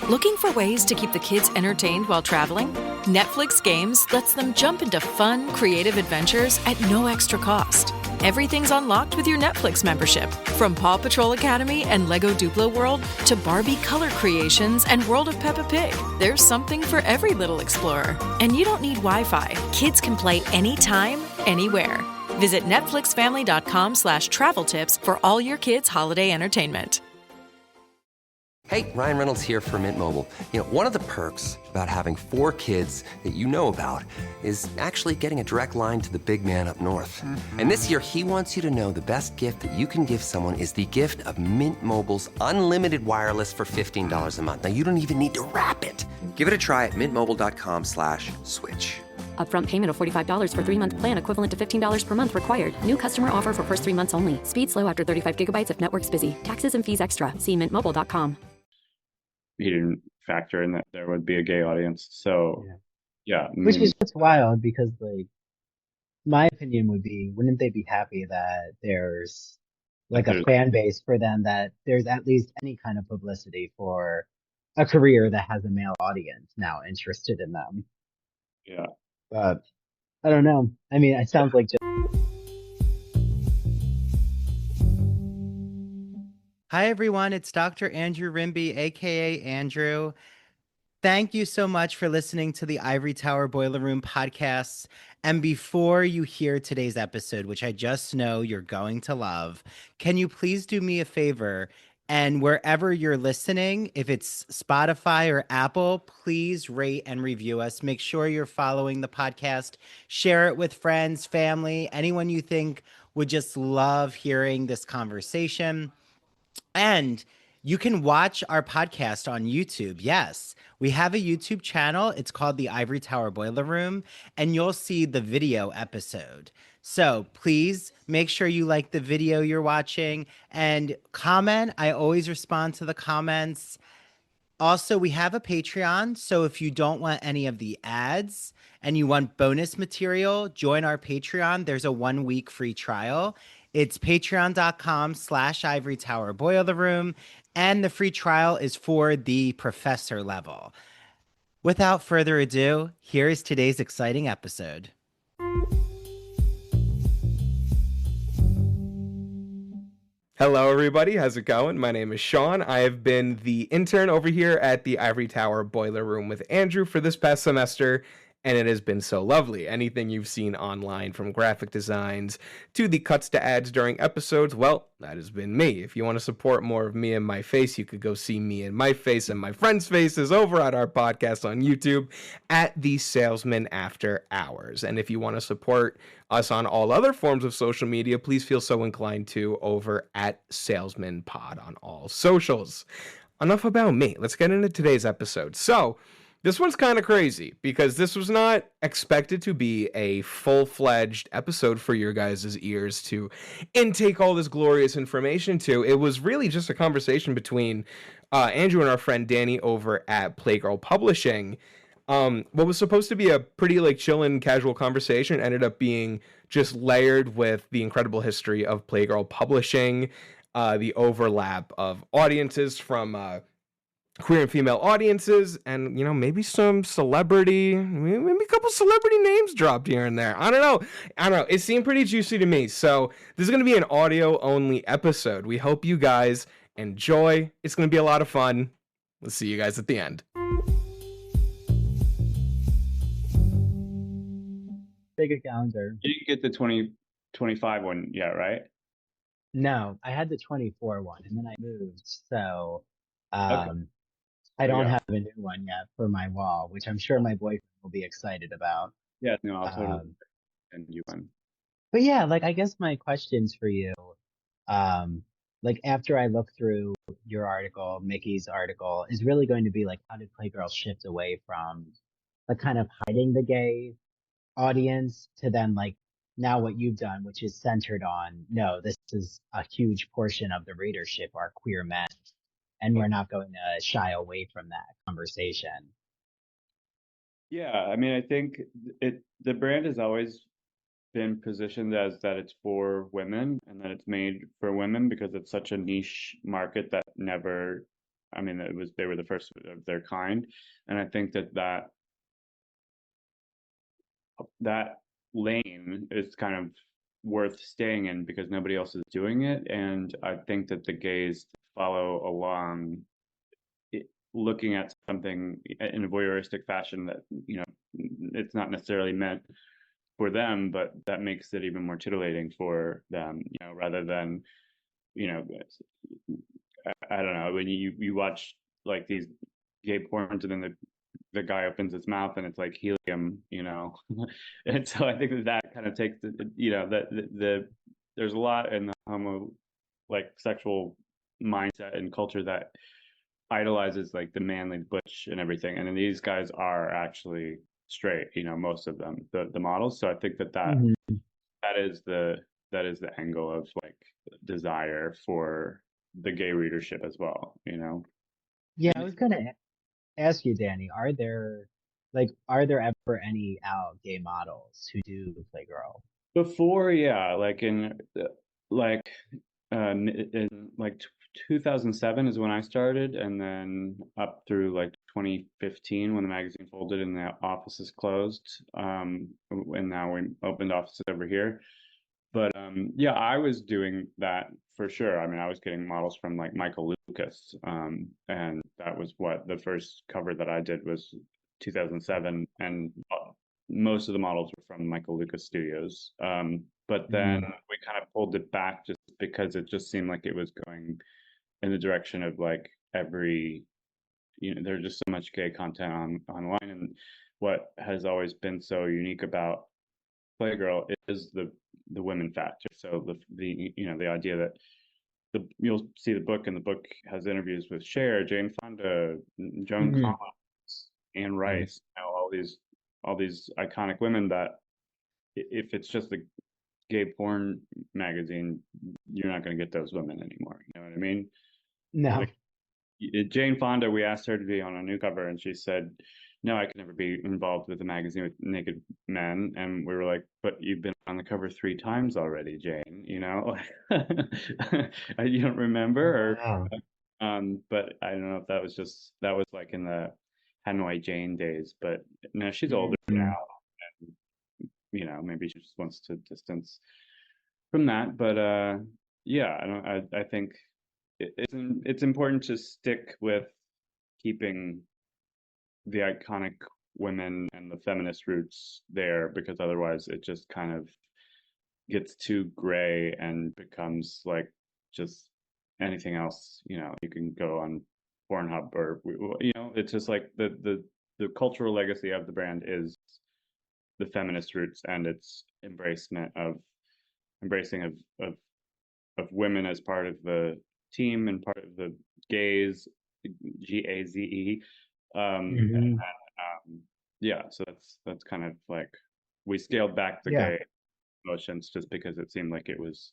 Looking for ways to keep the kids entertained while traveling? Netflix Games lets them jump into fun, creative adventures at no extra cost. Everything's unlocked with your Netflix membership. From Paw Patrol Academy and Lego Duplo World to Barbie color creations and World of Peppa Pig, there's something for every little explorer. And you don't need Wi-Fi. Kids can play anytime, anywhere. Visit netflixfamily.com/travel tips for all your kids' holiday entertainment. Hey, Ryan Reynolds here for Mint Mobile. You know, one of the perks about having 4 kids that you know about is actually getting a direct line to the big man up north. And this year, he wants you to know the best gift that you can give someone is the gift of Mint Mobile's unlimited wireless for $15 a month. Now, you don't even need to wrap it. Give it a try at mintmobile.com/switch. Upfront payment of $45 for 3-month plan equivalent to $15 per month required. New customer offer for first 3 months only. Speed slow after 35 gigabytes if network's busy. Taxes and fees extra. See mintmobile.com. He didn't factor in that there would be a gay audience. So, yeah. Which is just wild because, like, my opinion would be, wouldn't they be happy that there's like a fan base for them, that there's at least any kind of publicity for a career that has a male audience now interested in them? Yeah. But I don't know. I mean, it sounds like just. Hi, everyone. It's Dr. Andrew Rimby, aka Andrew. Thank you so much for listening to the Ivory Tower Boiler Room podcasts. And before you hear today's episode, which I just know you're going to love, can you please do me a favor? And wherever you're listening, if it's Spotify or Apple, please rate and review us. Make sure you're following the podcast. Share it with friends, family, anyone you think would just love hearing this conversation. And you can watch our podcast on YouTube. Yes, we have a YouTube channel. It's called the Ivory Tower Boiler Room, and you'll see the video episode. So please make sure you like the video you're watching and comment. I always respond to the comments. Also, we have a Patreon. So if you don't want any of the ads and you want bonus material, join our Patreon. There's a 1-week free trial. It's patreon.com/Ivory Tower Boiler Room, and the free trial is for the professor level. Without further ado, here is today's exciting episode. Hello, everybody. How's it going? My name is Sean. I have been the intern over here at the Ivory Tower Boiler Room with Andrew for this past semester, and it has been so lovely. Anything you've seen online, from graphic designs to the cuts to ads during episodes, well, that has been me. If you want to support more of me and my face, you could go see me and my face and my friends' faces over at our podcast on YouTube at The Salesman After Hours. And if you want to support us on all other forms of social media, please feel so inclined to over at Salesman Pod on all socials. Enough about me. Let's get into today's episode. So, this one's kind of crazy because this was not expected to be a full-fledged episode for your guys' ears to intake all this glorious information to. It was really just a conversation between Andrew and our friend Danny over at Playgirl Publishing. What was supposed to be a pretty chill and casual conversation ended up being just layered with the incredible history of Playgirl Publishing, the overlap of audiences from queer and female audiences, and maybe some maybe a couple celebrity names dropped here and there. I don't know. It seemed pretty juicy to me. So this is going to be an audio only episode. We hope you guys enjoy. It's going to be a lot of fun. We'll see you guys at the end. Take a calendar. You didn't get the 2025 one yet, right? No, I had the 24 one, and then I moved, so Okay. I don't Yeah. have a new one yet for my wall, which I'm sure my boyfriend will be excited about. Yeah, no, I'll totally Um, send you one. but yeah, I guess my questions for you, after I look through your article, Mickey's article, is really going to be how did Playgirl shift away from kind of hiding the gay audience to then now what you've done, which is centered on, no, this is a huge portion of the readership are queer men, and we're not going to shy away from that conversation. Yeah, I mean, I think the brand has always been positioned as that it's for women and that it's made for women because it's such a niche market that never I mean, they were the first of their kind, and I think that lane is kind of worth staying in because nobody else is doing it, and I think that the gays follow along, looking at something in a voyeuristic fashion that, you know, it's not necessarily meant for them, but that makes it even more titillating for them, you know, rather than, you know, I don't know, when you watch like these gay porns and then the guy opens his mouth and it's like helium, you know. And so I think that kind of takes you know, there's a lot in the homo like sexual mindset and culture that idolizes like the manly butch and everything, and then these guys are actually straight, you know, most of them, the models. So I think Mhm. that is the angle of like desire for the gay readership as well, you know. Yeah, I And was gonna ask you, Danny, are there ever any out gay models who do Playgirl? before, yeah, like like in like 2007 is when I started, and then up through like 2015 when the magazine folded and the offices closed, and now we opened offices over here. But yeah, I was doing that for sure. I mean, I was getting models from like Michael Lucas, and that was what the first cover that I did was 2007, and most of the models were from Michael Lucas Studios. But then Mhm. we kind of pulled it back just because it just seemed like it was going in the direction of like every, you know, there's just so much gay content online, and what has always been so unique about Playgirl is the women factor. So the you know, the idea that you'll see the book, and the book has interviews with Cher, Jane Fonda, Joan Mhm. Collins, Anne Mhm. Rice, you know, all these iconic women that if it's just a gay porn magazine, you're not going to get those women anymore. You know what I mean? No. Like Jane Fonda, we asked her to be on a new cover, and she said, "No, I could never be involved with a magazine with naked men." And we were like, "But you've been on the cover 3 times already, Jane. You know, you don't Oh, remember?" wow. Or, but I don't know if that was like in the Hanoi Jane days. But no, she's older now. Mhm. You know, maybe she just wants to distance from that. But yeah, I think it's important to stick with keeping the iconic women and the feminist roots there, because otherwise it just kind of gets too gray and becomes like just anything else. You know, you can go on Pornhub or, you know, it's just like the cultural legacy of the brand is the feminist roots and its embracing of of women as part of the team and part of the gaze, GAZE. And Mhm. yeah, so that's kind of like we scaled back the Yeah. gay motions just because it seemed like it was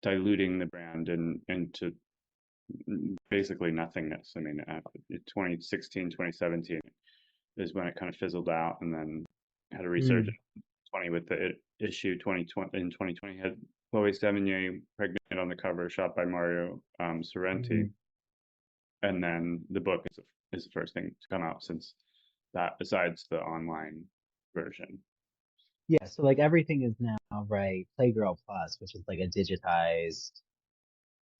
diluting the brand and into basically nothingness. I mean, 2016, 2017 is when it kind of fizzled out, and then had a resurgence. Mm. 20 with the issue 2020 in 2020 had Chloe Sevigny pregnant on the cover, shot by Mario Sorrenti, Mhm. and then the book is the first thing to come out since that, besides the online version. Yeah, so like everything is now, right, Playgirl Plus, which is like a digitized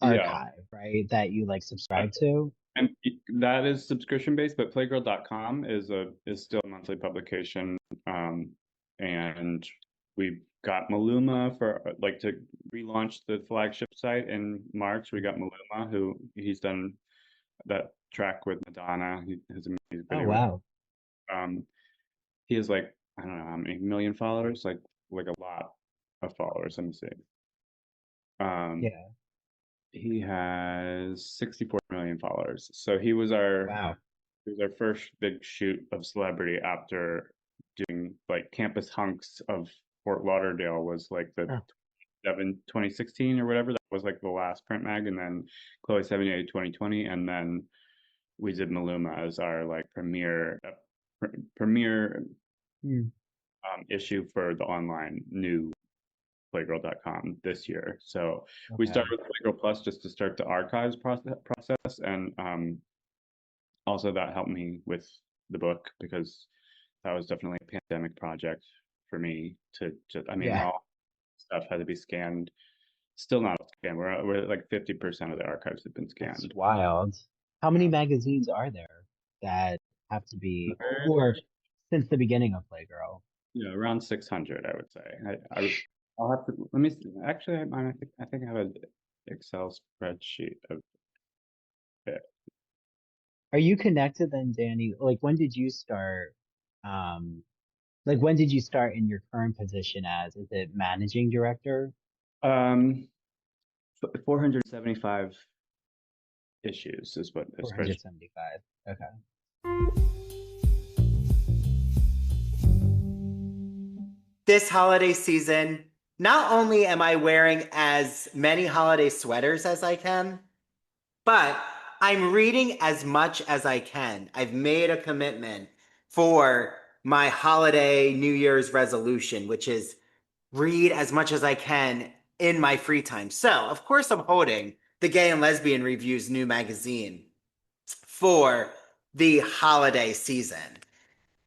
Yeah, archive, right? That you like subscribe to. and that is subscription based, but playgirl.com is still a monthly publication. Um, and we got Maluma for like to relaunch the flagship site in March. We got Maluma, who he's done that track with Madonna. He has a music Oh, video with. wow. Um, he has like, I don't know how many million followers, like a lot of followers. Let me see. Um, Yeah. he has 64 million followers. So Wow. he was our first big shoot of celebrity after doing like Campus Hunks of Fort Lauderdale was like the Huh. 2016 or whatever. That was like the last print mag, and then Chloe 78 2020, and then we did Maluma as our like premiere Mm. issue for the online new playgirl.com this year. So we Okay. started with Playgirl Plus just to start the archives process, and also that helped me with the book because that was definitely a pandemic project for me to just, I mean, Yeah. all stuff had to be scanned. Still not scanned. We're like 50% of the archives have been That's scanned. wild. How many magazines are there that have to be, or since the beginning of Playgirl? Yeah, around 600, I would say. I'll have to let me actually. I think I have an Excel spreadsheet of it. Are you connected then, Danny? Like, when did you start? Um, like, when did you start in your current position as, is it managing director? 475 issues is what the spreadsheet. 475. Okay. This holiday season, not only am I wearing as many holiday sweaters as I can, but I'm reading as much as I can. I've made a commitment for my holiday New Year's resolution, which is read as much as I can in my free time. So, of course, I'm holding the Gay and Lesbian Review's new magazine for the holiday season.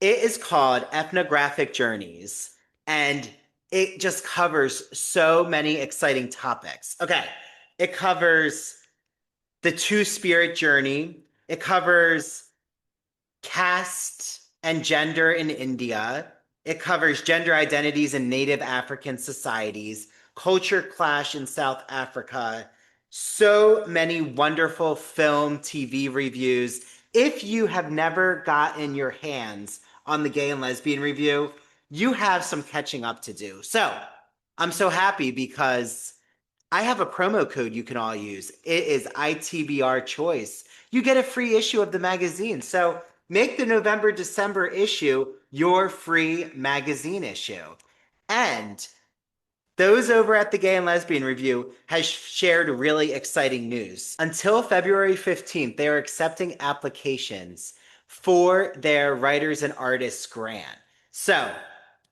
It is called Ethnographic Journeys, and it just covers so many exciting topics. Okay, it covers the Two-Spirit journey. It covers caste and gender in India. It covers gender identities in Native African societies, culture clash in South Africa. So many wonderful film, TV reviews. If you have never gotten your hands on the Gay and Lesbian Review, you have some catching up to do. So I'm so happy because I have a promo code you can all use. It is ITBR Choice. You get a free issue of the magazine. So make the November, December issue your free magazine issue. And those over at the Gay and Lesbian Review has shared really exciting news. Until February 15th, they are accepting applications for their writers and artists grant. So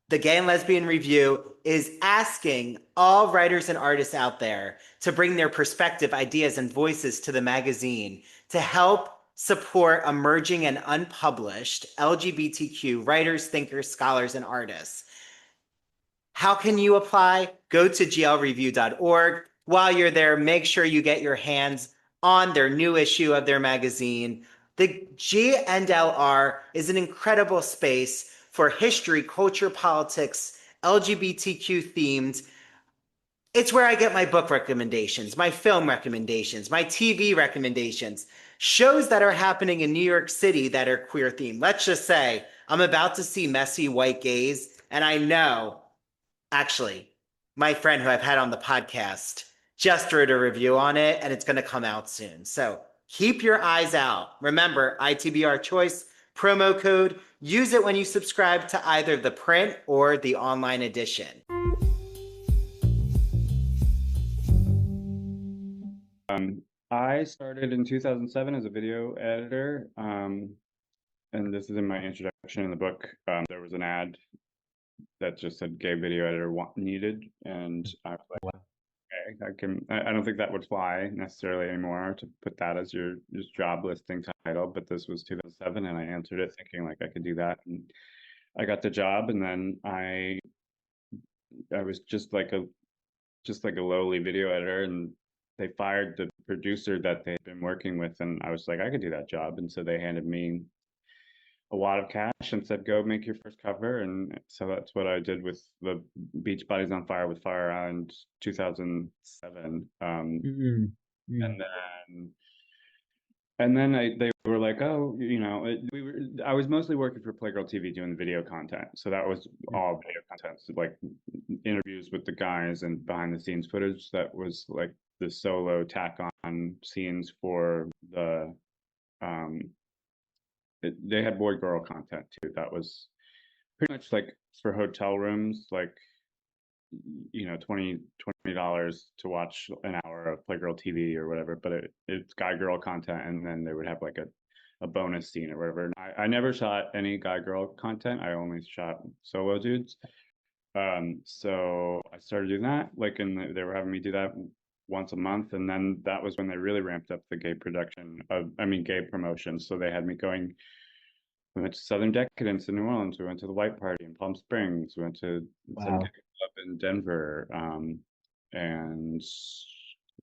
the Gay and Lesbian Review is asking all writers and artists out there to bring their perspective, ideas, and voices to the magazine to help support emerging and unpublished LGBTQ writers, thinkers, scholars, and artists. How can you apply? Go to glreview.org. While you're there, make sure you get your hands on their new issue of their magazine. The GNLR is an incredible space for history, culture, politics, LGBTQ themed. It's where I get my book recommendations, my film recommendations, my TV recommendations, shows that are happening in New York City that are queer themed. Let's just say I'm about to see Messy White Gaze, and I know, actually, my friend who I've had on the podcast just wrote a review on it, and it's going to come out soon. So keep your eyes out. Remember, ITBR Choice, promo code. Use it when you subscribe to either the print or the online edition. I started in 2007 as a video editor, and this is in my introduction in the book. There was an ad that just said "gay video editor needed," and I was like, "Okay, I don't think that would fly necessarily anymore to put that as your job listing title." But this was 2007, and I answered it thinking like I could do that, and I got the job, and then I was just like a lowly video editor, and they fired the producer that they had been working with, and I was like, I could do that job, and so they handed me a wad of cash and said, go make your first cover, and so that's what I did with the Beach Bodies on Fire with Fire Island 2007, and then they were like, oh, I was mostly working for Playgirl TV doing the video content. So that was all video content, so like interviews with the guys and behind the scenes footage. That was like the solo tack on scenes for the, they had boy girl content too. That was pretty much like for hotel rooms, like, $20 to watch an hour of Playgirl TV or whatever, but it's guy girl content, and then they would have like a bonus scene or whatever. And I never shot any guy girl content. I only shot solo dudes. So I started doing that, like, and they were having me do that once a month, and then that was when they really ramped up the gay production of, gay promotion. So they had me going. We went to Southern Decadence in New Orleans. We went to the White Party in Palm Springs. We went to some Wow. gay club in Denver, and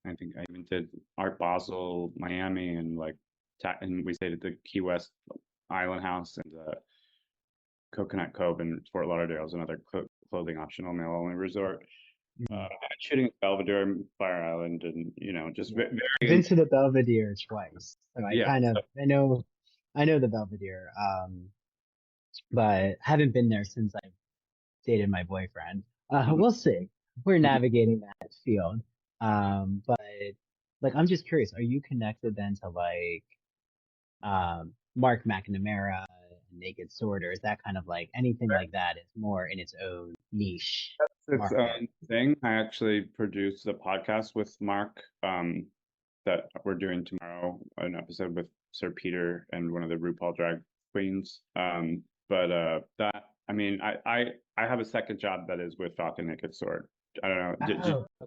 I think I even did Art Basel, Miami, and and we stayed at the Key West Island House and Coconut Cove in Fort Lauderdale is another clothing optional male only resort. Shooting at Belvedere and Fire Island, and just Yeah. very. I've been to the Belvedere twice, so Yeah, I know the Belvedere, but haven't been there since I dated my boyfriend. We'll see. We're navigating that field. But like, I'm just curious, are you connected then to like, Mark McNamara, Naked Sword, or is that kind of like anything like that is more in its own niche That's its market? own thing. I actually produced a podcast with Mark that we're doing tomorrow, an episode with Sir Peter and one of the RuPaul drag queens. But that, I have a second job that is with Falcon Naked Sword. I don't know. Oh,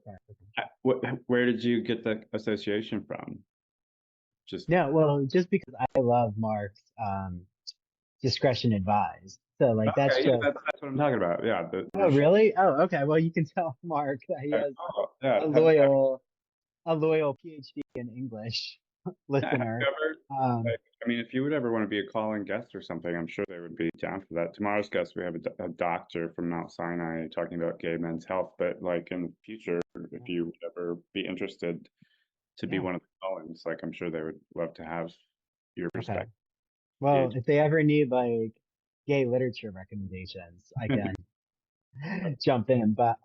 okay. Where did you get the association from? Just No, well, just because I love Mark's discretion advised. So like that's okay, yeah, just that's what I'm talking about. Yeah, oh really? Oh, okay. Well, you can tell Mark that he has oh, yeah. a loyal PhD in English Have listener. you ever? Um, If you would ever want to be a call-in guest or something, I'm sure they would be down for that. Tomorrow's guest, we have a doctor from Mount Sinai talking about gay men's health. But like in the future, if you would ever be interested to be yeah. one of the call-ins, like I'm sure they would love to have your Okay. perspective. Well, if they ever need like gay literature recommendations, I can jump in. But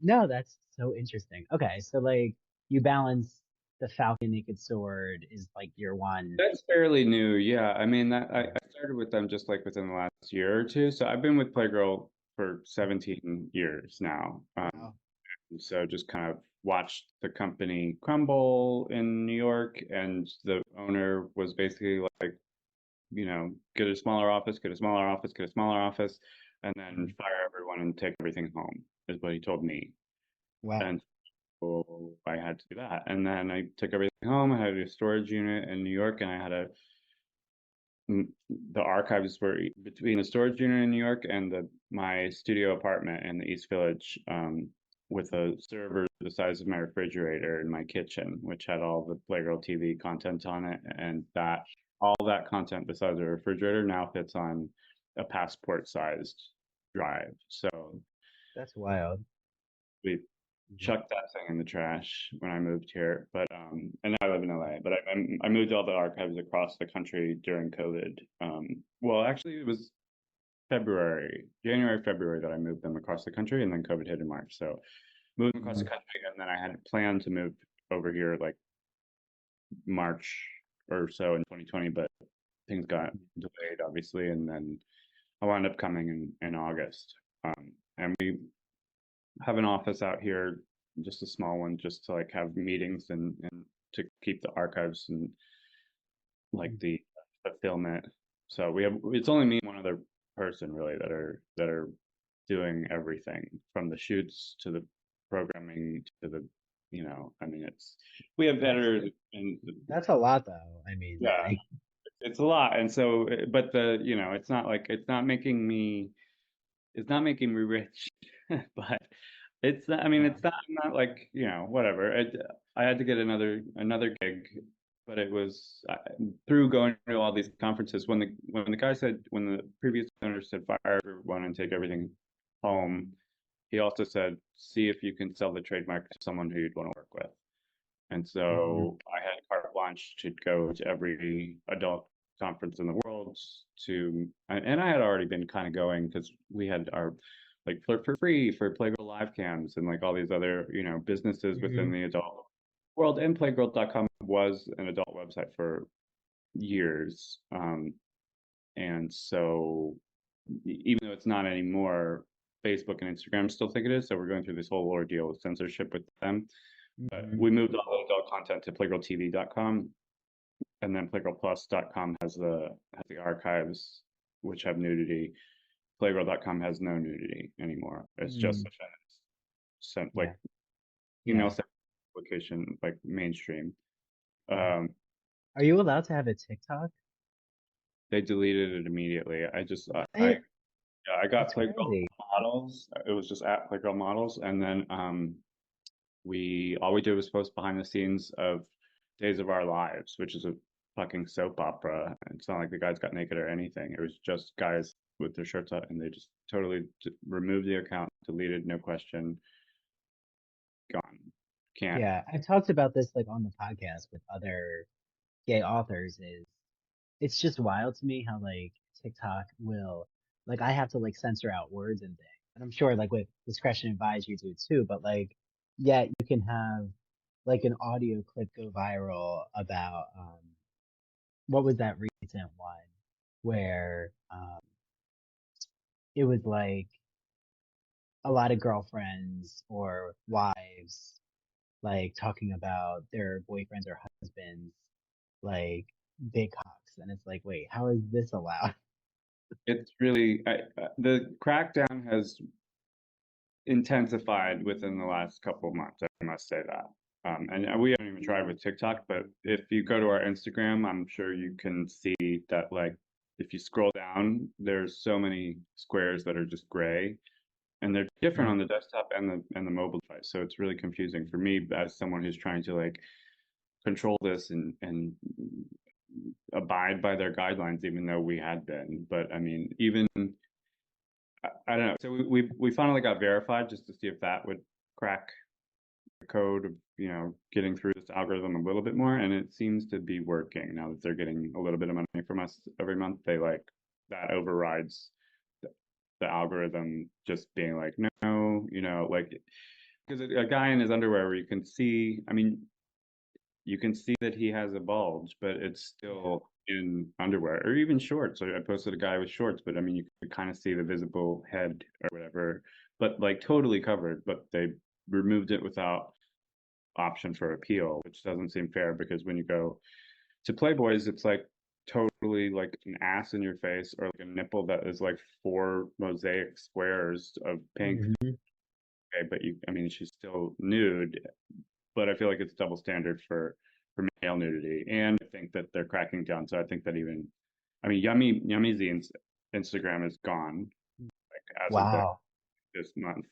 no, that's so interesting. Okay, so like you balance the Falcon Naked Sword is like your one. That's fairly new, yeah. I started with them just like within the last year or two. So I've been with Playgirl for 17 years now. Wow. So just kind of watched the company crumble in New York, and the owner was basically like, get a smaller office, get a smaller office, get a smaller office, and then fire everyone and take everything home, is what he told me. Wow. And so I had to do that. And then I took everything home. I had a storage unit in New York, and I had the archives were between the storage unit in New York and my studio apartment in the East Village, with a server the size of my refrigerator in my kitchen, which had all the Playgirl TV content on it, and all that content the size of a refrigerator now fits on a passport-sized drive. So That's wild. we chucked that thing in the trash when I moved here. But and now I live in LA. But I moved all the archives across the country during COVID. Well, actually, it was January, February that I moved them across the country, and then COVID hit in March. So moved them across the country, and then I had planned to move over here like March or so in 2020, but things got delayed, obviously, and then I wound up coming in August. And we have an office out here, just a small one, just to like have meetings and to keep the archives and like the fulfillment. So it's only me and one other person really that are doing everything from the shoots to the programming to the we have editors and That's a lot, though. I mean, yeah, like, it's a lot. And so but it's not like it's not making me rich, but it's not, it's not like, whatever. I had to get another gig, but it was through going to all these conferences. When the previous owner said fire everyone and take everything home, he also said, see if you can sell the trademark to someone who you'd want to work with. And so I had carte blanche to go to every adult conference in the world and I had already been kind of going because we had our like Flirt for Free for Playgirl live cams and like all these other, businesses within the adult world. And Playgirl.com was an adult website for years. And so even though it's not anymore, Facebook and Instagram still think it is. So we're going through this whole ordeal with censorship with them. But we moved all the adult content to PlaygirlTV.com, and then PlaygirlPlus.com has the archives, which have nudity. Playgirl.com has no nudity anymore. It's just female sex publication, like mainstream. Are you allowed to have a TikTok? They deleted it immediately. What? Yeah, I got That's Playgirl crazy. models. It was just at Playgirl models, and then we all we did was post behind the scenes of Days of Our Lives, which is a fucking soap opera. It's not like the guys got naked or anything. It was just guys with their shirts up, and they just totally removed the account, deleted, no question, gone. Can't. Yeah, I've talked about this like on the podcast with other gay authors. Is it's just wild to me how like TikTok will like I have to like censor out words and things. And I'm sure like with discretion advised you do too, but like yet you can have like an audio clip go viral about what was that recent one where it was like a lot of girlfriends or wives like talking about their boyfriends or husbands like big cocks, and it's like, wait, how is this allowed? It's really the crackdown has intensified within the last couple of months. I must say that. And we haven't even tried with TikTok, but if you go to our Instagram, I'm sure you can see that, like, if you scroll down, there's so many squares that are just gray, and they're different on the desktop and the mobile device. So it's really confusing for me as someone who's trying to like control this and abide by their guidelines, even though we had been. But I mean, even I don't know. So we finally got verified just to see if that would crack the code of, you know, getting through this algorithm a little bit more, and it seems to be working now that they're getting a little bit of money from us every month. They like that overrides the algorithm just being like, no, you know, like because a guy in his underwear where you can see, I mean, you can see that he has a bulge, but it's still in underwear or even shorts. So I posted a guy with shorts, but I mean, you could kind of see the visible head or whatever, but like totally covered. But they removed it without option for appeal, which doesn't seem fair because when you go to Playboys, it's like totally like an ass in your face or like a nipple that is like four mosaic squares of pink. Mhm. Okay, but I mean, she's still nude, but I feel like it's double standard for male nudity, and I think that they're cracking down. So I think that even, I mean, Yummy Zine's Instagram is gone like as of Wow. this month.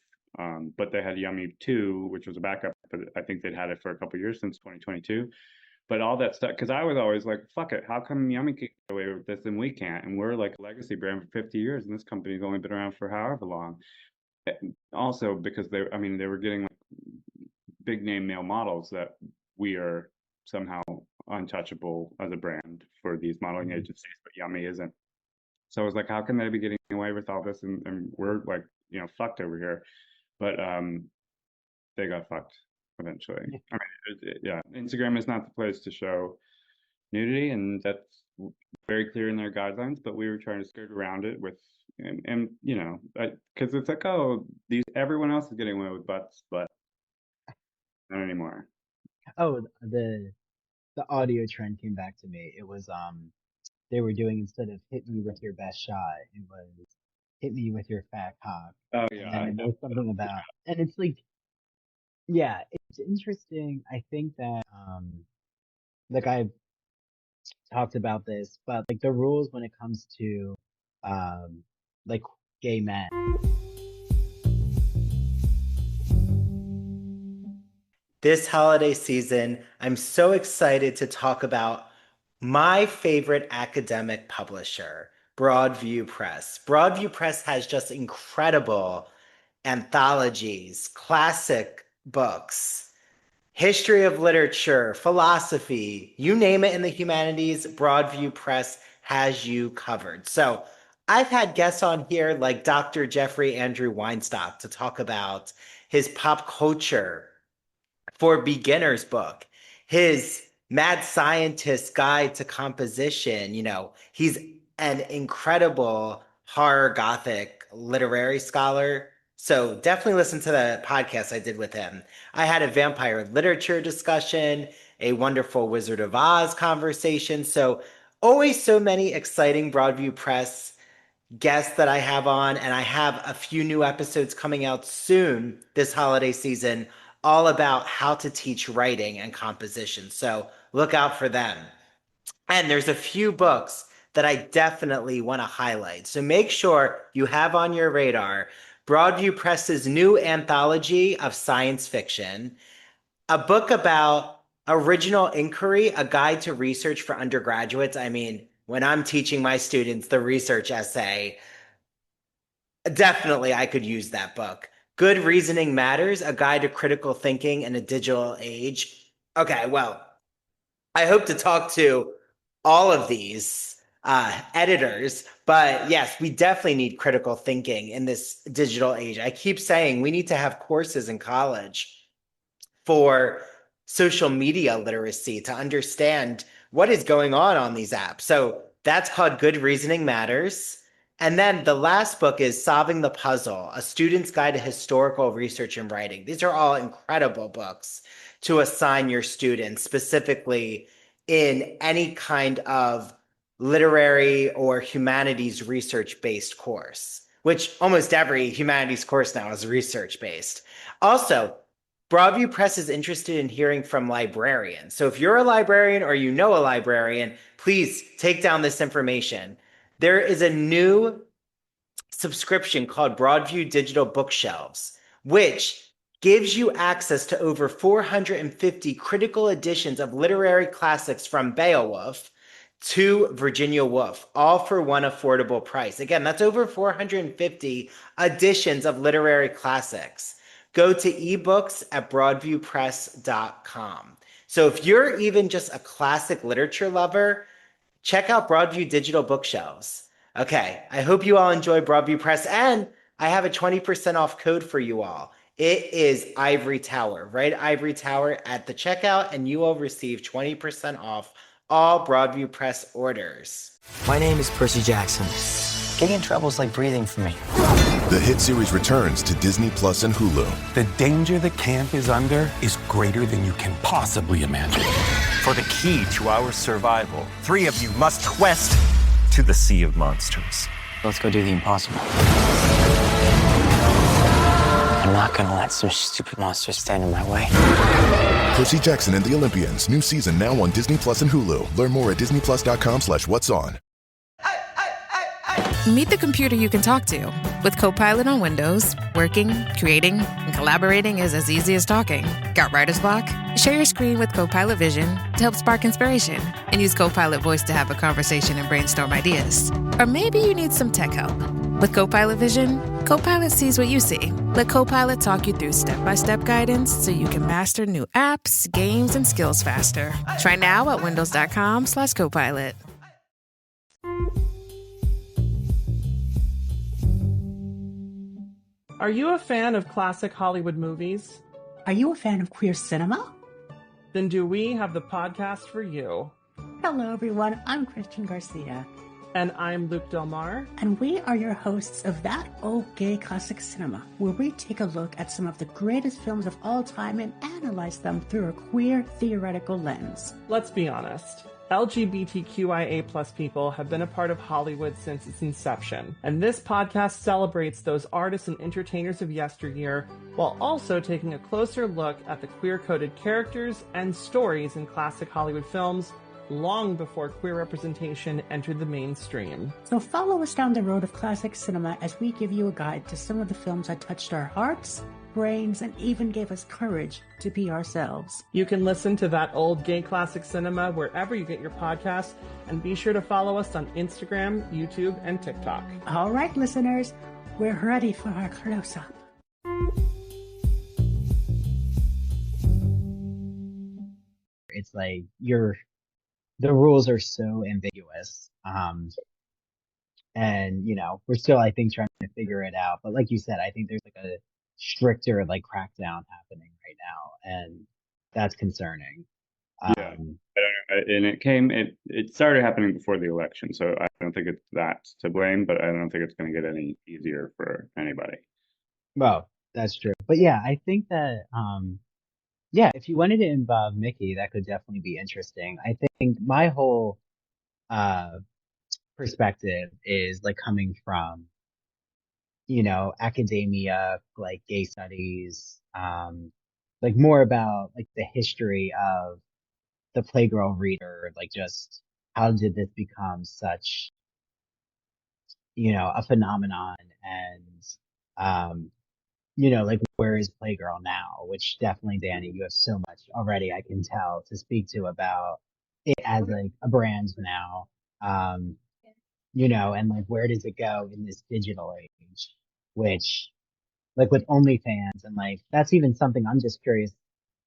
But they had Yummy 2, which was a backup, but I think they'd had it for a couple years since 2022. But all that stuff, because I was always like, fuck it, how come Yummy can get away with this and we can't? And we're like a legacy brand for 50 years, and this company's only been around for however long. Also, because I mean, they were getting like big name male models that we are somehow untouchable as a brand for these modeling Mhm. agencies, but Yummy isn't. So I was like, how can they be getting away with all this? And we're like, you know, fucked over here. But they got fucked eventually. Yeah. I mean, yeah, Instagram is not the place to show nudity, and that's very clear in their guidelines. But we were trying to skirt around it with, and you know, because it's like, oh, everyone else is getting away with butts, but not anymore. Oh, the audio trend came back to me. It was they were doing instead of hit me with your best shot, it was hit me with your fat cock. Oh And yeah, then it was something about and it's like yeah, it's interesting. I think that like I've talked about this, but like the rules when it comes to um like gay men. This holiday season, I'm so excited to talk about my favorite academic publisher, Broadview Press. Broadview Press has just incredible anthologies, classic books, history of literature, philosophy, you name it in the humanities, Broadview Press has you covered. So I've had guests on here like Dr. Jeffrey Andrew Weinstock to talk about his pop culture for beginners book, his mad scientist guide to composition. You know, he's an incredible horror gothic literary scholar. So definitely listen to the podcast I did with him. I had a vampire literature discussion, a wonderful Wizard of Oz conversation. So always so many exciting Broadview Press guests that I have on, and I have a few new episodes coming out soon this holiday season, all about how to teach writing and composition. So look out for them. And there's a few books that I definitely want to highlight. So make sure you have on your radar Broadview Press's new anthology of science fiction, a book about original inquiry, a guide to research for undergraduates. I mean, when I'm teaching my students the research essay, definitely I could use that book. Good Reasoning Matters, a guide to critical thinking in a digital age. Okay, well, I hope to talk to all of these editors, but yes, we definitely need critical thinking in this digital age. I keep saying we need to have courses in college for social media literacy to understand what is going on these apps. So that's called Good Reasoning Matters. And then the last book is Solving the Puzzle, A Student's Guide to Historical Research and Writing. These are all incredible books to assign your students, specifically in any kind of literary or humanities research-based course, which almost every humanities course now is research-based. Also, Broadview Press is interested in hearing from librarians. So if you're a librarian or you know a librarian, please take down this information. There is a new subscription called Broadview Digital Bookshelves, which gives you access to over 450 critical editions of literary classics from Beowulf to Virginia Woolf, all for one affordable price. Again, that's over 450 editions of literary classics. Go to ebooks at broadviewpress.com. So if you're even just a classic literature lover, check out Broadview Digital Bookshelves. Okay, I hope you all enjoy Broadview Press, and I have a 20% off code for you all. It is Ivory Tower, right? Ivory Tower at the checkout, and you will receive 20% off all Broadview Press orders. My name is Percy Jackson. Getting in trouble is like breathing for me. The hit series returns to Disney Plus and Hulu. The danger the camp is under is greater than you can possibly imagine. For the key to our survival, 3 of you must quest to the Sea of Monsters. Let's go do the impossible. I'm not gonna let some stupid monster stand in my way. Percy Jackson and the Olympians. New season now on Disney Plus and Hulu. Learn more at disneyplus.com/whatson. Meet the computer you can talk to. With Copilot on Windows, working, creating, and collaborating is as easy as talking. Got writer's block? Share your screen with Copilot Vision to help spark inspiration, and use Copilot Voice to have a conversation and brainstorm ideas. Or maybe you need some tech help. With Copilot Vision, Copilot sees what you see. Let Copilot talk you through step-by-step guidance so you can master new apps, games, and skills faster. Try now at windows.com/Copilot. Are you a fan of classic Hollywood movies? Are you a fan of queer cinema? Then do we have the podcast for you. Hello, everyone. I'm Christian Garcia. And I'm Luke Del Mar. And we are your hosts of That Old Gay Classic Cinema, where we take a look at some of the greatest films of all time and analyze them through a queer theoretical lens. Let's be honest. LGBTQIA+ people have been a part of Hollywood since its inception, and this podcast celebrates those artists and entertainers of yesteryear, while also taking a closer look at the queer-coded characters and stories in classic Hollywood films long before queer representation entered the mainstream. So follow us down the road of classic cinema as we give you a guide to some of the films that touched our hearts, brains, and even gave us courage to be ourselves. You can listen to That Old Gay Classic Cinema wherever you get your podcasts, and be sure to follow us on Instagram, YouTube, and TikTok. All right, listeners, we're ready for our close-up. It's like the rules are so ambiguous. And we're still, I think, trying to figure it out. But like you said, I think there's like a stricter crackdown happening right now, and that's concerning. Yeah, and it started happening before the election, so I don't think it's that to blame, but I don't think it's going to get any easier for anybody. Well, that's true. But yeah, I think that if you wanted to involve Mickey, that could definitely be interesting. I think my whole perspective is coming from academia, gay studies, like more about like the history of the Playgirl reader, like just how did this become such, a phenomenon, and like where is Playgirl now? Which definitely, Danny, you have so much already I can tell to speak to about it as like a brand now. Um, and like where does it go in this digital age? Which like with OnlyFans, and like that's even something I'm just curious.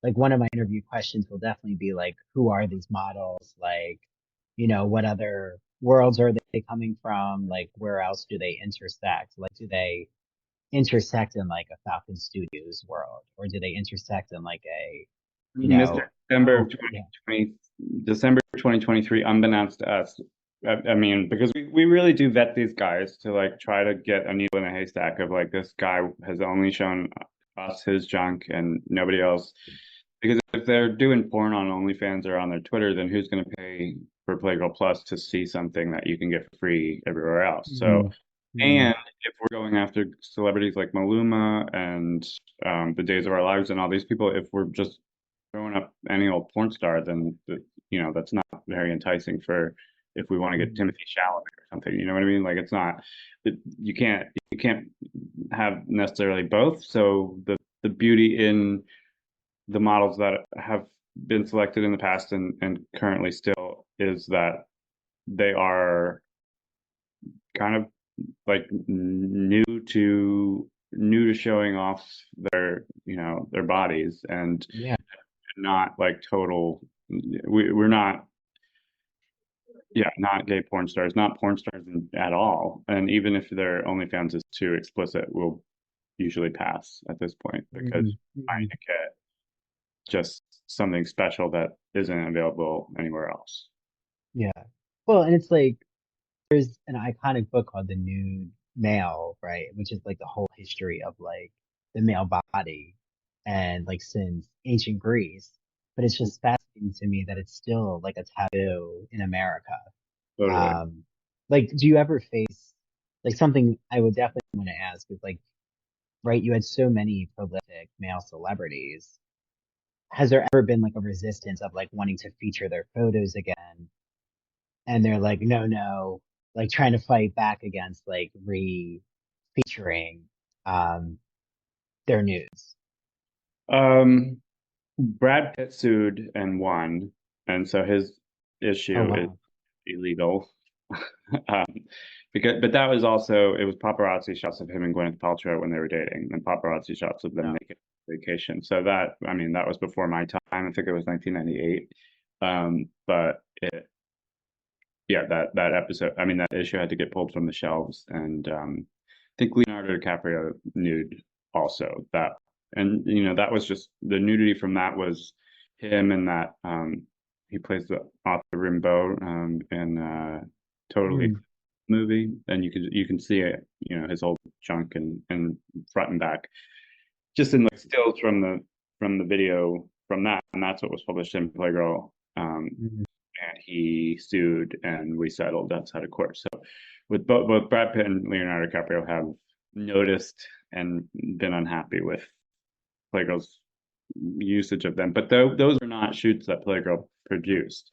Like one of my interview questions will definitely be like, who are these models? Like, what other worlds are they coming from? Like, where else do they intersect? Like, do they intersect in like a Falcon Studios world, or do they intersect in like a, Mr. December of yeah. 2020, December 2023, unbeknownst to us. I mean, because we really do vet these guys to like try to get a needle in a haystack of like, this guy has only shown us his junk and nobody else. Because if they're doing porn on OnlyFans or on their Twitter, then who's going to pay for Playgirl Plus to see something that you can get for free everywhere else? So, and if we're going after celebrities like Maluma and the Days of Our Lives and all these people, if we're just throwing up any old porn star, then that's not very enticing for if we want to get Timothy Chalamet or something. You know what I mean? Like it's not. You can't have necessarily both. So the beauty in the models that have been selected in the past and currently still is that they are kind of like new to showing off their their bodies, and not like total we're not not gay porn stars, not porn stars at all. And even if their OnlyFans is too explicit, we'll usually pass at this point because trying to get just something special that isn't available anywhere else. Yeah. Well, and it's like there's an iconic book called The Nude Male, right? Which is like the whole history of like the male body and like since ancient Greece. But it's just fascinating to me that it's still like a taboo in America. Totally. Like, do you ever face like something I would definitely want to ask is like, right, you had so many prolific male celebrities. Has there ever been like a resistance of like wanting to feature their photos again? And they're like, no, like trying to fight back against like featuring um their nudes. Brad Pitt sued and won, and so his issue is illegal. um, but that was also, it was paparazzi shots of him and Gwyneth Paltrow when they were dating, and paparazzi shots of them naked vacation. So that, I mean, that was before my time. I think it was 1998. But that episode, I mean, that issue had to get pulled from the shelves, and I think Leonardo DiCaprio nude also. And that was just the nudity from that was him, and that he plays the author Rimbo in Totally movie, and you can see it, his whole junk and front and back, just in like stills from the video from that, and that's what was published in Playgirl. And he sued, and we settled outside of court. So, with both Brad Pitt and Leonardo DiCaprio have noticed and been unhappy with Playgirl's usage of them, but those are not shoots that Playgirl produced.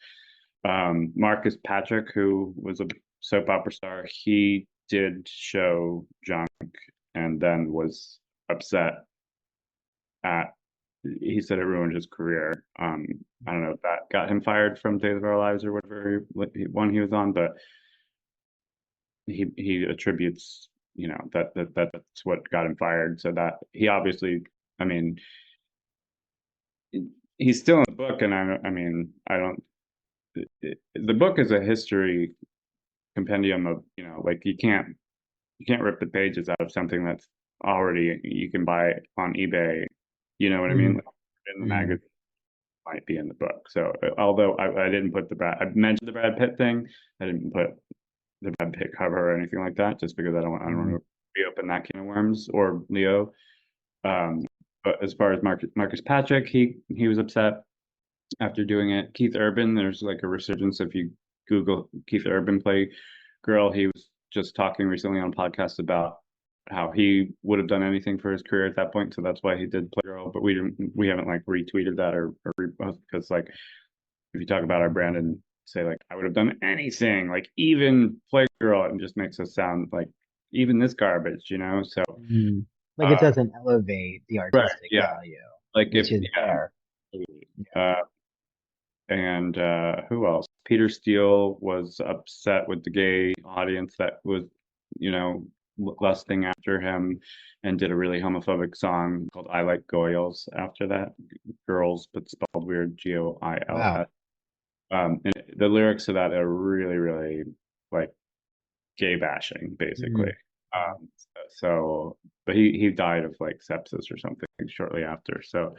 Marcus Patrick, who was a soap opera star, he did show junk and then was upset he said it ruined his career. I don't know if that got him fired from Days of Our Lives or whatever one he was on, but he attributes, that's what got him fired. So that he obviously, I mean, he's still in the book, and the book is a history compendium of, like you can't rip the pages out of something that's already, you can buy on eBay. You know what I mean? Like, in the magazine might be in the book. So although I didn't put I mentioned the Brad Pitt thing, I didn't put the Brad Pitt cover or anything like that, just because I don't want to reopen that can of worms, or Leo. But as far as Marcus Patrick, he was upset after doing it. Keith Urban, there's like a resurgence. If you Google Keith Urban Playgirl, he was just talking recently on a podcast about how he would have done anything for his career at that point. So that's why he did Playgirl. But we haven't like retweeted that or reposted, because like if you talk about our brand and say like I would have done anything, like even Playgirl, it just makes us sound like even this garbage, you know? So like it doesn't elevate the artistic value, like which if is there. And who else? Peter Steele was upset with the gay audience that was, you know, lusting after him, and did a really homophobic song called "I Like Goyles" after that. Girls, but spelled weird, Goills. Wow. And the lyrics of that are really, really like gay bashing, basically. So, but he died of like sepsis or something shortly after. So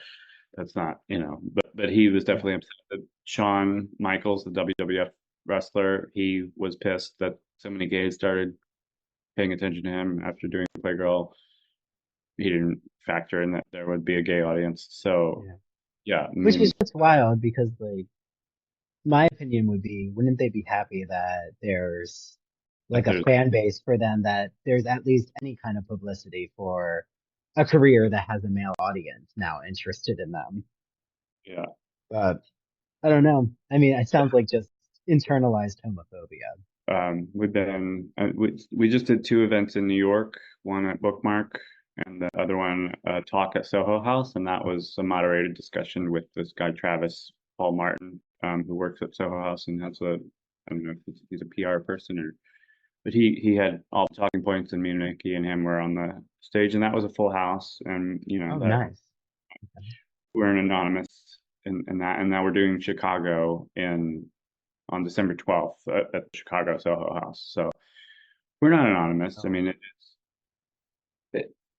that's not, you know, but he was definitely upset that Shawn Michaels, the WWF wrestler, he was pissed that so many gays started paying attention to him after doing Playgirl. He didn't factor in that there would be a gay audience. So yeah, I Which mean, is just wild because like my opinion would be, wouldn't they be happy that there's like a fan base for them, that there's at least any kind of publicity for a career that has a male audience now interested in them? Yeah. But I don't know. I mean, it sounds like just internalized homophobia. We've been we just did 2 events in New York, one at Bookmark and the other one talk at Soho House, and that was a moderated discussion with this guy Travis Paul Martin, who works at Soho House and has a, I don't know if he's a PR person or, but he had all the talking points, and me and Nikki and him were on the stage, and that was a full house, and you know that Nice. we're an anonymous in that, and now we're doing Chicago on December 12th at the Chicago Soho House. So we're not anonymous. I mean,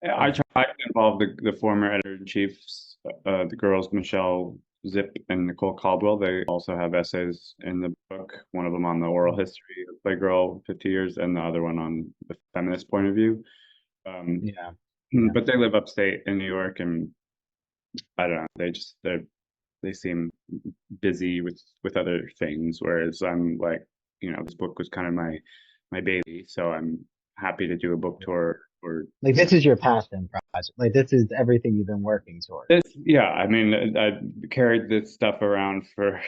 I try to involve the former editor-in-chiefs, the girls, Michelle Zip and Nicole Caldwell. They also have essays in the book, one of them on the oral history of Playgirl 50 years, and the other one on the feminist point of view. But they live upstate in New York, and I don't know, they seem busy with other things, whereas I'm like, you know, this book was kind of my baby, so I'm happy to do a book tour. Or like this is your passion project. Like this is everything you've been working towards. I mean, I carried this stuff around for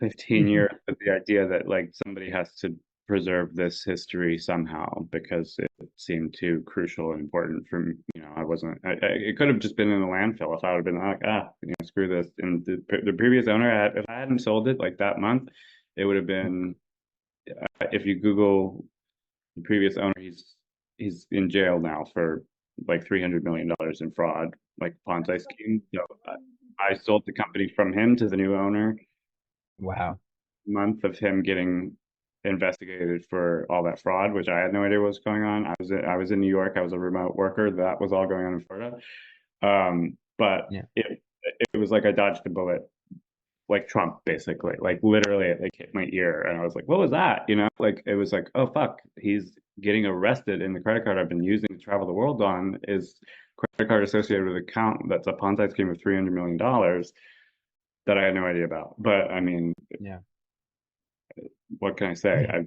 15 years, but the idea that like somebody has to preserve this history somehow because it seemed too crucial and important for me. You know, it could have just been in the landfill if I would have been like, you know, screw this. And the previous owner, if I hadn't sold it like that month, it would have been, if you Google the previous owner, he's in jail now for like $300 million in fraud, like Ponzi scheme. So I sold the company from him to the new owner. Wow. Month of him getting investigated for all that fraud, which I had no idea what was going on. I was in New York. I was a remote worker. That was all going on in Florida. But it was like I dodged a bullet, like Trump, basically. Like literally, it like hit my ear, and I was like, "What was that?" You know, like it was like, "Oh fuck, he's getting arrested." And the credit card I've been using to travel the world on is credit card associated with an account that's a Ponzi scheme of $300 million that I had no idea about. But I mean, what can I say?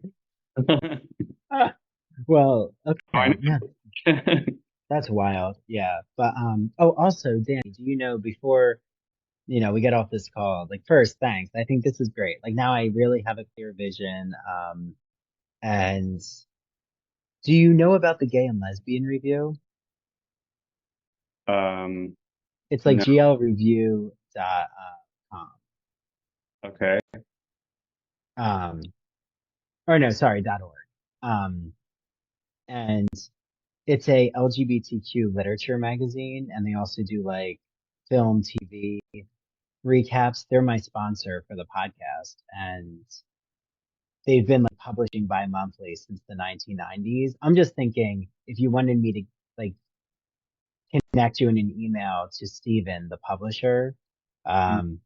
Well, okay, yeah. That's wild. Yeah. But also, Danny, do you know, before you know we get off this call, like first, thanks. I think this is great. Like now I really have a clear vision. And do you know about the Gay and Lesbian Review? It's like no. glreview.com. Okay. Or no, sorry, .org. And it's a LGBTQ literature magazine, and they also do like film, TV recaps. They're my sponsor for the podcast, and they've been like publishing bi-monthly since the 1990s. I'm just thinking if you wanted me to like connect you in an email to Steven, the publisher, I'm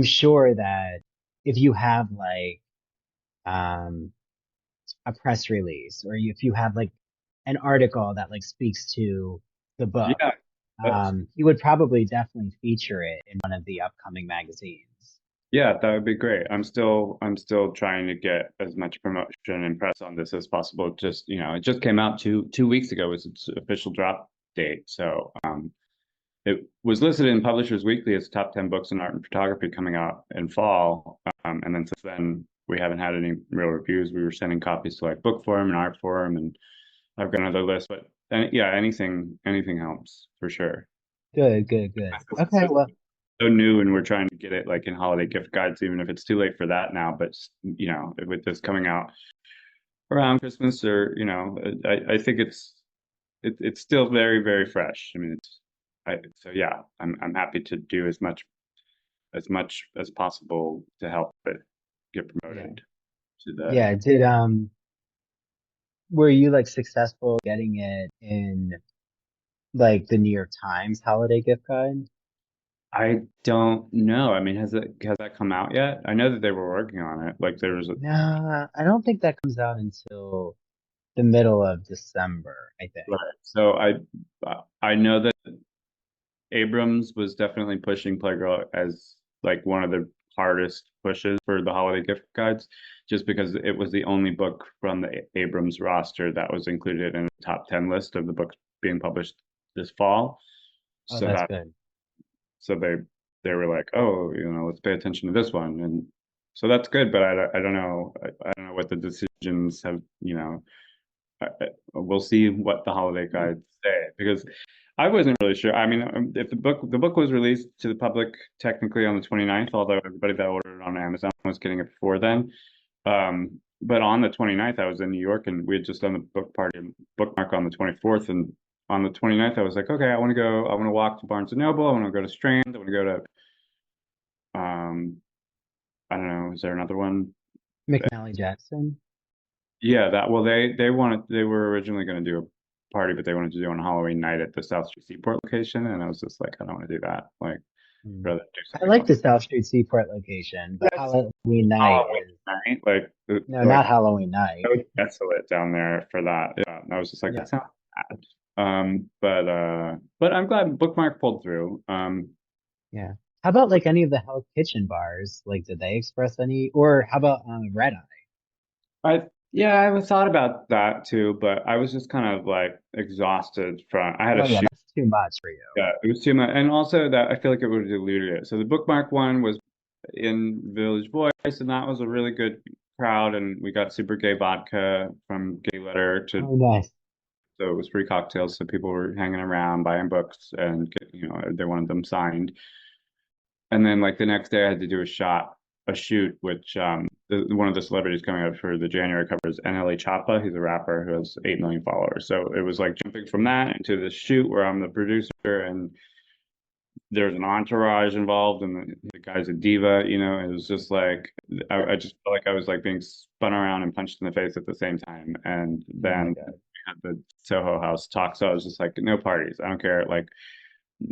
sure that if you have like a press release, or if you have like an article that like speaks to the book, you would probably definitely feature it in one of the upcoming magazines. Yeah, that would be great. I'm still trying to get as much promotion and press on this as possible. Just, it just came out two weeks ago was its official drop date. So it was listed in Publishers Weekly as top 10 books in art and photography coming out in fall. And then since then we haven't had any real reviews. We were sending copies to like Book Forum and Art Forum, and I've got another list, but yeah, anything helps for sure. Good. Okay, well, So new, and we're trying to get it like in holiday gift guides, even if it's too late for that now. But with this coming out around Christmas, or I think it's still very, very fresh. I mean, so yeah, I'm happy to do as much as possible to help it get promoted to the. yeah, were you like successful getting it in like the New York Times holiday gift guide? I don't know. I mean, has that come out yet? I know that they were working on it. Like there was a. Nah, I don't think that comes out until the middle of December, I think. Right. So I know that Abrams was definitely pushing Playgirl as like one of the hardest pushes for the holiday gift guides, just because it was the only book from the Abrams roster that was included in the top 10 list of the books being published this fall. Oh, So that's good. So they were like, oh, let's pay attention to this one, and so that's good. But I don't know. I don't know what the decisions have. We'll see what the holiday guides say, because I wasn't really sure. I mean, if the book was released to the public technically on the 29th, although everybody that ordered it on Amazon was getting it before then. But on the 29th, I was in New York, and we had just done the bookmark on the 24th, and on the 29th, I was like, okay, I want to walk to Barnes and Noble. I want to go to Strand. I want to go to, I don't know, is there another one? McNally Jackson. Yeah, they were originally going to do a party, but they wanted to do it on Halloween night at the South Street Seaport location. And I was just like, I don't want to do that. Like, rather do I something like else. the South Street Seaport location, but Halloween night is Like, not Halloween night. I would desolate down there for that. Yeah, and I was just like, that's not bad. But I'm glad Bookmark pulled through. Yeah. How about like any of the Hell's Kitchen bars? Like, did they express any? Or how about Red Eye? I thought about that too, but I was just kind of like exhausted from. I had a shoot. That's too much for you. Yeah, it was too much, and also that I feel like it would have diluted it. So the Bookmark one was in Village Voice, and that was a really good crowd, and we got super gay vodka from Gay Letter to. Oh, nice. So it was free cocktails, so people were hanging around buying books, and they wanted them signed. And then like the next day, I had to do a shoot, which one of the celebrities coming out for the January cover is NLE Choppa. He's a rapper who has 8 million followers. So it was like jumping from that into this shoot where I'm the producer, and there's an entourage involved, and the guy's a diva. It was just like I just felt like I was like being spun around and punched in the face at the same time. And then we had the Soho House talk, so I was just like, no parties. I don't care. Like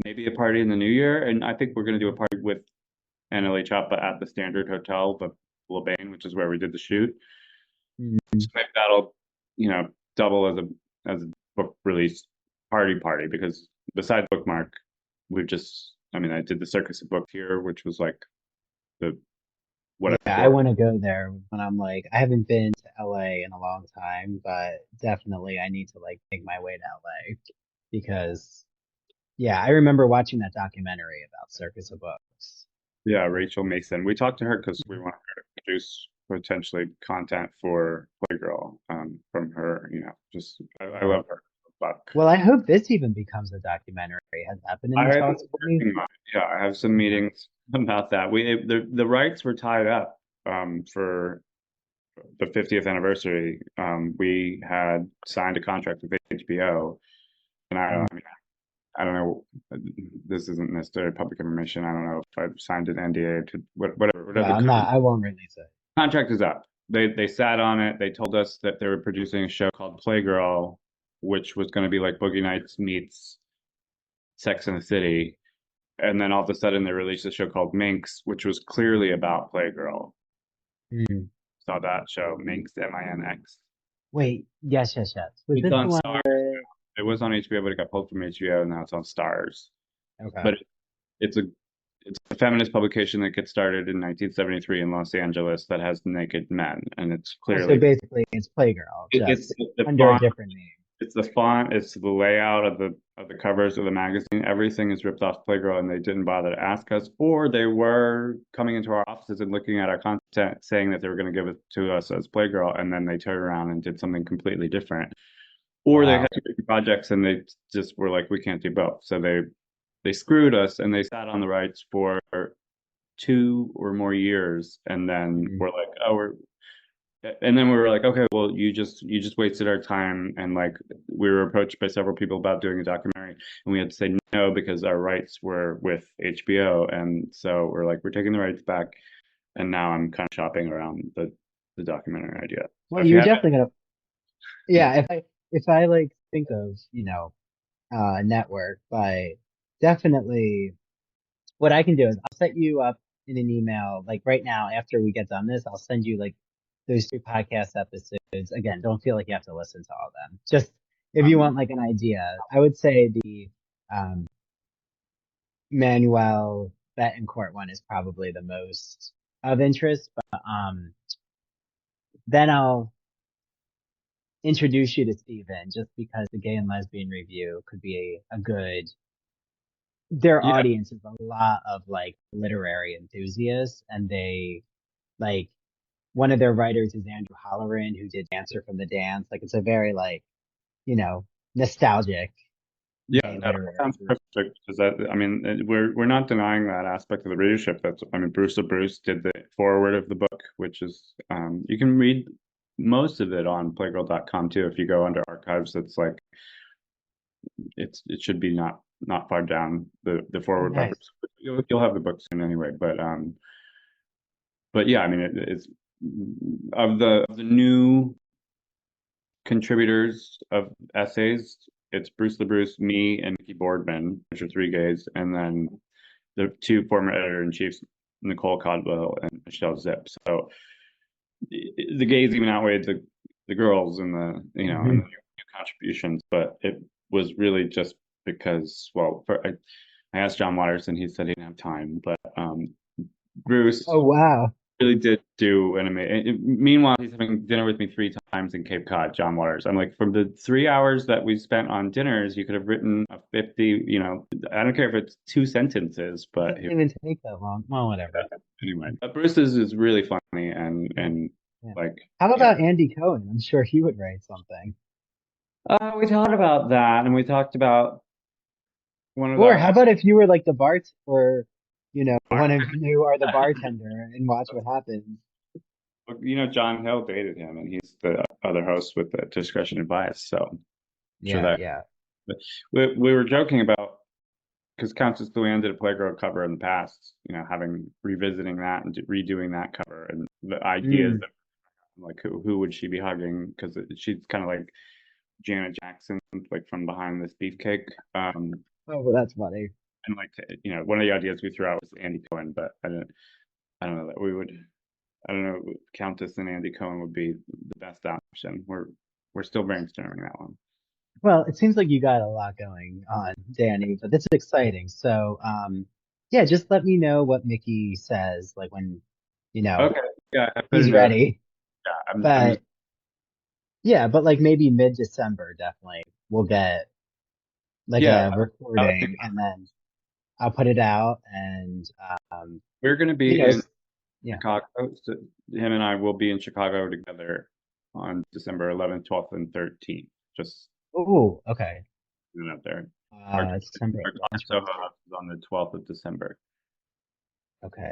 maybe a party in the new year, and I think we're gonna do a party with NLE Choppa at the Standard Hotel, the Lebain, which is where we did the shoot. So maybe that'll, double as a book release party, because besides Bookmark, I did the Circus of Books here, which was like I want to go there when I'm like, I haven't been to LA in a long time, but definitely I need to like make my way to LA because, I remember watching that documentary about Circus of Books. Yeah, Rachel Mason. We talked to her because we wanted her to produce potentially content for Playgirl from her. I love her. Well, I hope this even becomes a documentary. Has that been in the talks with me? Yeah, I have some meetings about that. The rights were tied up for the 50th anniversary. We had signed a contract with HBO, and I don't know. This isn't necessarily public information. I don't know if I've signed an NDA to whatever. I won't release it. Contract is up. They sat on it. They told us that they were producing a show called Playgirl, which was going to be like Boogie Nights meets Sex and the City, and then all of a sudden they released a show called Minx, which was clearly about Playgirl. Saw that show, Minx, Minx. Wait, yes. Was it's on Stars. It was on HBO, but it got pulled from HBO, and now it's on Stars. Okay. But it's it's a feminist publication that gets started in 1973 in Los Angeles that has naked men, and it's So clearly basically, it's Playgirl, it's just the under a font, different name. it's the font, it's the layout of the covers of the magazine. Everything is ripped off Playgirl, and they didn't bother to ask us, or they were coming into our offices and looking at our content, saying that they were going to give it to us as Playgirl, and then they turned around and did something completely different. Or they Wow. had two different projects and they just were like, we can't do both. So they screwed us and they sat on the rights for 2 or more years, and then we're like, and then we were like, okay, well, you just wasted our time, and like we were approached by several people about doing a documentary, and we had to say no because our rights were with HBO, and so we're like, we're taking the rights back, and now I'm kind of shopping around the documentary idea. So Well, if you you're have definitely gonna. Yeah, if I like think of, a network by definitely what I can do is I'll set you up in an email like right now after we get done this. I'll send you like those 2 podcast episodes. Again, don't feel like you have to listen to all of them. Just if you want like an idea, I would say the um Manuel Betancourt one is probably the most of interest, but then I'll introduce you to Steven just because the Gay and Lesbian Review could be a good their Yeah. audience is a lot of like literary enthusiasts, and they like one of their writers is Andrew Holleran, who did Dancer from the Dance. Like it's a very like, nostalgic Yeah, gay that literary sounds group. perfect because I mean, we're not denying that aspect of the readership. I mean, Bruce did the foreword of the book, which is you can read most of it on playgirl.com too. If you go under archives, it's like it should be not far down the Oh, forward nice. reference. You'll have the book soon anyway, but yeah, I mean, it's of the new contributors of essays. It's Bruce LaBruce, me, and Mickey Boardman, which are 3 gays, and then the 2 former editor-in-chiefs, Nicole Codwell and Michelle Zip. So the gays even outweighed the girls and the and the new contributions, but it was really just because, well, I asked John Waters and he said he didn't have time, but Bruce Oh wow. really did do an amazing. Meanwhile, he's having dinner with me 3 times in Cape Cod, John Waters. I'm like, from the 3 hours that we spent on dinners, you could have written a 50. I don't care if it's 2 sentences, It but doesn't even take that long. Well, whatever. anyway, Bruce is really funny and Yeah. like. How about Andy Cohen? I'm sure he would write something. We talked about that, and we talked about one of Or how the. about if you were like the bart or one of you are the bartender and watch what happens. John Hill dated him, and he's the other host with the Discretion and Bias. So, Yeah. But we were joking about because Countess Luann did a Playgirl cover in the past. Having revisiting that and redoing that cover, and the ideas that like who would she be hugging? Because she's kind of like Janet Jackson, like from behind this beefcake. Oh, well, that's funny. And like one of the ideas we threw out was Andy Cohen, but I don't know that we would. I don't know. Countess and Andy Cohen would be the best option. We're still brainstorming that one. Well, it seems like you got a lot going on, Danny, but this is exciting. So, yeah, just let me know what Mickey says, like when, Okay. Yeah, he's ready. Yeah, yeah, but like maybe mid-December, definitely we'll get like a recording, and then I'll put it out, and we're going to be in yeah. Chicago. So him and I will be in Chicago together on December 11th, 12th, and 13th. Just okay. Up there. December. Our Soho is on the 12th of December. Okay.